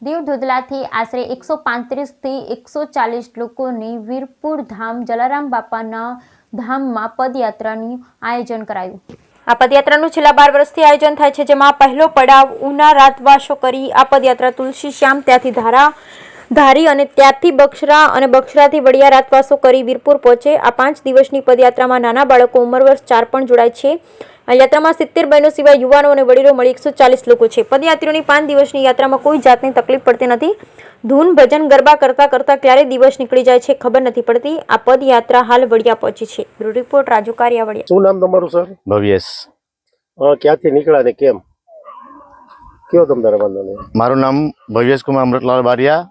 દીવ ધોધલાથી આશરે 135 થી 140 લોકોની વીરપુર ધામ જલારામ બાપાના ધામમાં પદયાત્રાનું આયોજન કરાયું। આ પદયાત્રાનું છેલ્લા 12 વર્ષથી આયોજન થાય છે, જેમાં પહેલો પડાવ ઉના રાતવાસો કરી આ પદયાત્રા તુલસી શ્યામ, ત્યાંથી ધારી અને ત્યાંથી બક્ષરા અને બક્ષરાથી વડિયા રાતવાસો કરી વીરપુર પહોંચે। આ 5 દિવસની પદયાત્રામાં નાના બાળકો ઉંમર વર્ષ 4 પણ જોડાય છે। આ યાત્રામાં 70 બહેનો સિવાય યુવાનો અને વડીલો મળી 140 લોકો છે। પદયાત્રીઓની 5 દિવસની યાત્રામાં કોઈ જાતની તકલીફ પડતી નથી। ધૂન ભજન ગરબા કરતા કરતા ક્યારે દિવસ નીકળી જાય છે ખબર નથી પડતી। આ પદયાત્રા હાલ વડિયા પહોંચી છે। Bureau report Raju Kariya, Vadia. શું નામ તમારું સર? ભવ્યેશ। ક્યાંથી નીકળ્યા ને કેમ? કયો તમારા વાંધો નહીં? મારું નામ ભવ્યેશ કુમાર અમૃતલાલ બારિયા,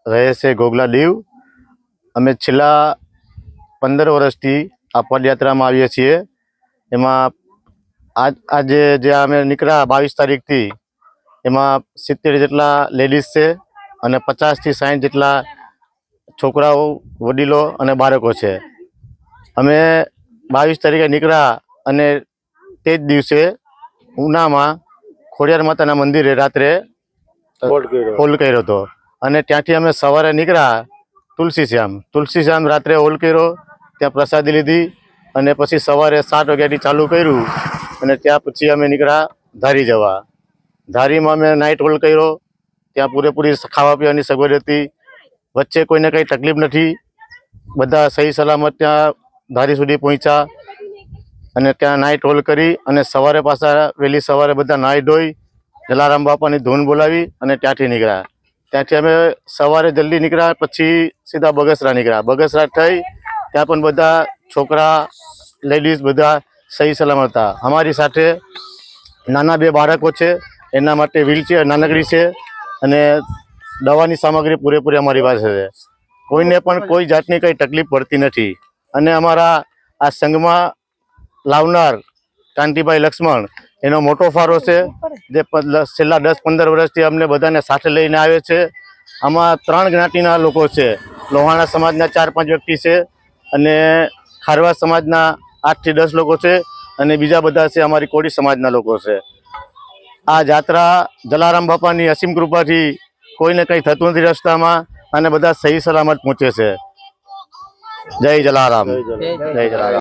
રહે છે ગોગલા, દીવ। અમે છેલ્લા 15 વર્ષથી આ પદયાત્રામાં આવીએ છીએ। એમાં આજે જે અમે નીકળ્યા 22 તારીખથી, એમાં 70 જેટલા લેડીઝ છે અને 50 થી 60 જેટલા છોકરાઓ, વડીલો અને બાળકો છે। અમે 22 તારીખે નીકળ્યા અને તે જ દિવસે ઉનામાં ખોડિયાર માતાના મંદિરે રાત્રે હોલ્ડ કર્યો હતો અને ત્યાંથી અમે સવારે નીકળ્યા તુલસી શ્યામ રાત્રે હોલ્ડ કર્યો, ત્યાં પ્રસાદી લીધી અને પછી સવારે 7 વાગ્યાથી ચાલુ કર્યું અને ત્યાં પછી અમે નીકળ્યા ધારી જવા। ધારીમાં અમે નાઇટ હોલ્ડ કર્યો, ત્યાં પૂરેપૂરી ખાવા પીવાની સગવડ હતી, વચ્ચે કોઈને કંઈ તકલીફ નથી, બધા સહી સલામત ત્યાં ધારી સુધી પહોંચ્યા અને ત્યાં નાઇટ હોલ્ડ કરી અને સવારે પાછા વહેલી સવારે બધા નાહી ધોઈ જલારામ બાપાની ધૂન બોલાવી અને ત્યાંથી નીકળ્યા। ત્યાંથી અમે સવારે જલ્દી નીકળ્યા, પછી સીધા બગસરા નીકળ્યા। બગસરા થઈ ત્યાં પણ બધા છોકરા, લેડીઝ બધા સહી સલામત હતા। અમારી સાથે નાના 2 બાળકો છે, એના માટે વ્હીલચેર નાનકડી છે અને દવાની સામગ્રી પૂરેપૂરી અમારી પાસે છે। કોઈને પણ કોઈ જાતની કંઈ તકલીફ પડતી નથી અને અમારા આ સંઘમાં લાવનાર કાંતિભાઈ લક્ષ્મણ એનો મોટો ફાળો છે, જે છેલ્લા 10-15 વર્ષથી અમને બધાને સાથે લઈને આવે છે। આમાં 3 જ્ઞાતિના લોકો છે, લોહાણા સમાજના 4-5 વ્યક્તિ છે અને ખારવા સમાજના 8 થી 10 લોકો છે અને બીજા બધા છે અમારી કોળી સમાજના લોકો છે। આ જાત્રા જલારામ બાપાની અસીમ કૃપાથી કોઈને કંઈ થતું નથી રસ્તામાં અને બધા સહી સલામત પહોંચે છે। જય જલારામ, જય જલારામ।